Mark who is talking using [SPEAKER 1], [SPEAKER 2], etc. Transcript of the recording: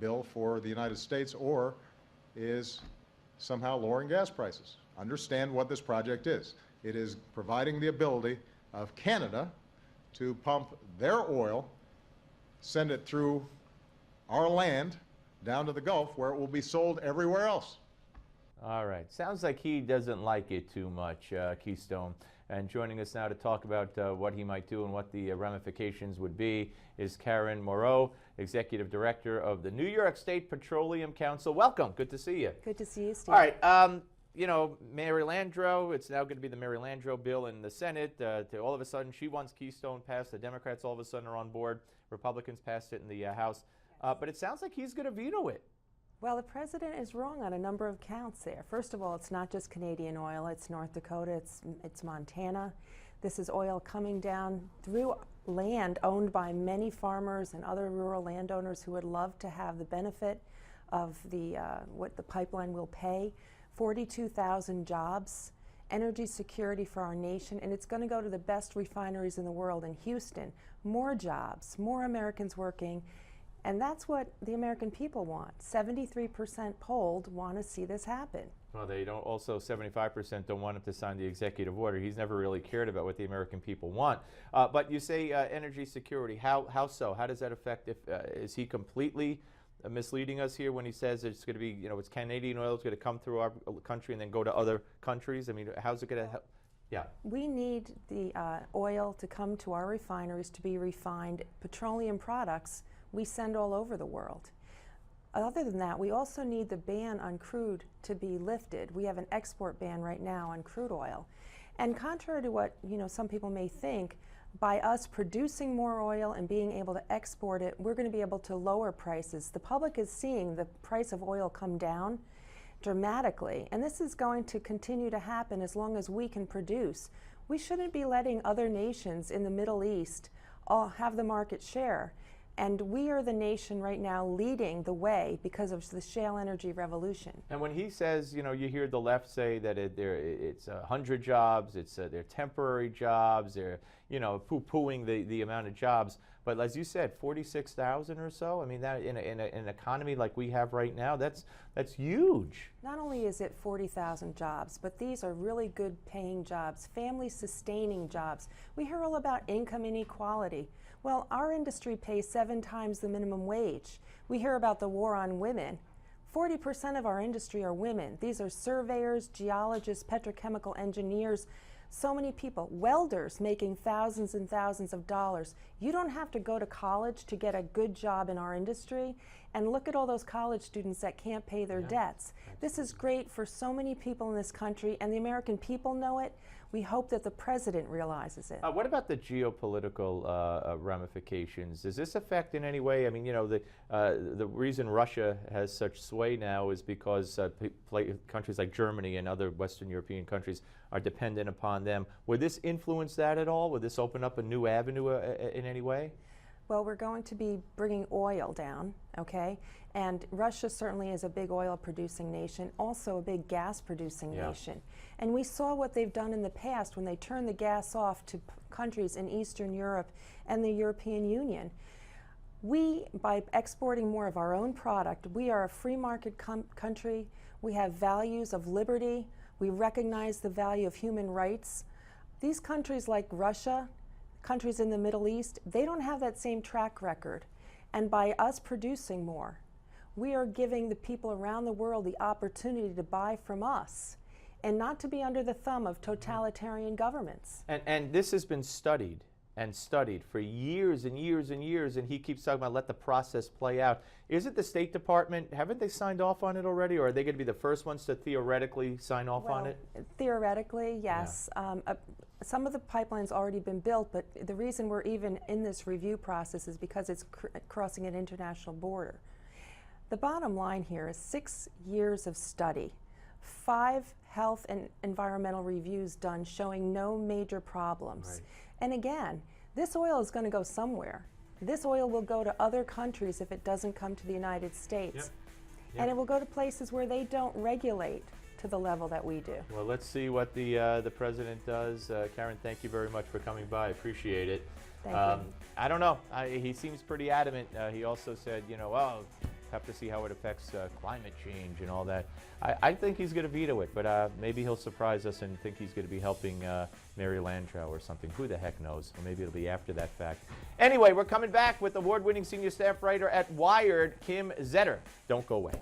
[SPEAKER 1] bill for the United States or is somehow lowering gas prices. Understand what this project is. It is providing the ability of Canada to pump their oil, send it through our land down to the Gulf, where it will be sold everywhere else.
[SPEAKER 2] All right. Sounds like he doesn't like it too much, Keystone. And joining us now to talk about what he might do and what the ramifications would be is Karen Moreau, Executive Director of the New York State Petroleum Council. Welcome. Good to see you.
[SPEAKER 3] Good to see you, Steve.
[SPEAKER 2] All right. You know, Mary Landrieu, it's now going to be the Mary Landrieu bill in the Senate. All of a sudden, she wants Keystone passed. The Democrats all of a sudden are on board. Republicans passed it in the House. But it sounds like he's going to veto it.
[SPEAKER 3] Well, the president is wrong on a number of counts there. First of all, it's not just Canadian oil. It's North Dakota. It's Montana. This is oil coming down through land owned by many farmers and other rural landowners who would love to have the benefit of the what the pipeline will pay. 42,000 jobs, energy security for our nation, and it's going to go to the best refineries in the world in Houston. More jobs, more Americans working, and that's what the American people want. 73% polled want to see this happen.
[SPEAKER 2] Well, they don't. Also, 75% don't want him to sign the executive order. He's never really cared about what the American people want. But you say energy security. How so? How does that affect? Is he completely misleading us here when he says it's going to be, you know, it's Canadian oil, it's going to come through our country and then go to other countries? I mean, how's it going to help? Yeah.
[SPEAKER 3] We need the oil to come to our refineries to be refined. Petroleum products we send all over the world. Other than that, we also need the ban on crude to be lifted. We have an export ban right now on crude oil. And contrary to what, you know, some people may think, by us producing more oil and being able to export it, we're going to be able to lower prices. The public is seeing the price of oil come down dramatically, and this is going to continue to happen as long as we can produce. We shouldn't be letting other nations in the Middle East all have the market share. And we are the nation right now leading the way because of the shale energy revolution.
[SPEAKER 2] And when he says, you know, you hear the left say that it's 100 jobs, they're temporary jobs, they're, you know, poo-pooing the amount of jobs. But as you said, 46,000 or so. I mean, that in an economy like we have right now, that's huge.
[SPEAKER 3] Not only is it 40,000 jobs, but these are really good paying jobs, family sustaining jobs. We hear all about income inequality. Well, our industry pays 7 times the minimum wage. We hear about the war on women. 40% of our industry are women. These are surveyors, geologists, petrochemical engineers, so many people, welders making thousands and thousands of dollars. You don't have to go to college to get a good job in our industry. And look at all those college students that can't pay their debts. This is great for so many people in this country, and the American people know it. We hope that the president realizes it.
[SPEAKER 2] What about the geopolitical ramifications? Does this affect in any way? I mean, you know, the reason Russia has such sway now is because countries like Germany and other Western European countries are dependent upon them. Would this influence that at all? Would this open up a new avenue in any way?
[SPEAKER 3] Well, we're going to be bringing oil down, okay? And Russia certainly is a big oil producing nation, also a big gas producing nation. And we saw what they've done in the past when they turned the gas off to countries in Eastern Europe and the European Union. We, by exporting more of our own product, we are a free market country. We have values of liberty. We recognize the value of human rights. These countries like Russia, countries in the Middle East, they don't have that same track record. And by us producing more, we are giving the people around the world the opportunity to buy from us and not to be under the thumb of totalitarian governments.
[SPEAKER 2] And this has been studied and studied for years and years and years, and he keeps talking about let the process play out. Is it the State Department, haven't they signed off on it already, or are they going to be the first ones to theoretically sign off on it?
[SPEAKER 3] Theoretically, yes. Yeah. Some of the pipeline's already been built, but the reason we're even in this review process is because it's crossing an international border. The bottom line here is 6 years of study, 5 health and environmental reviews done showing no major problems. Right. And again, this oil is going to go somewhere. This oil will go to other countries if it doesn't come to the United States. Yep. Yep. And it will go to places where they don't regulate to the level that we do.
[SPEAKER 2] Well, let's see what the president does. Karen, thank you very much for coming by. Appreciate it.
[SPEAKER 3] Thank you.
[SPEAKER 2] I don't know. He seems pretty adamant. He also said, you know, well, have to see how it affects climate change and all that. I think he's going to veto it, but maybe he'll surprise us and think he's going to be helping Mary Landrieu or something. Who the heck knows? Or maybe it'll be after that fact. Anyway, we're coming back with award-winning senior staff writer at Wired, Kim Zetter. Don't go away.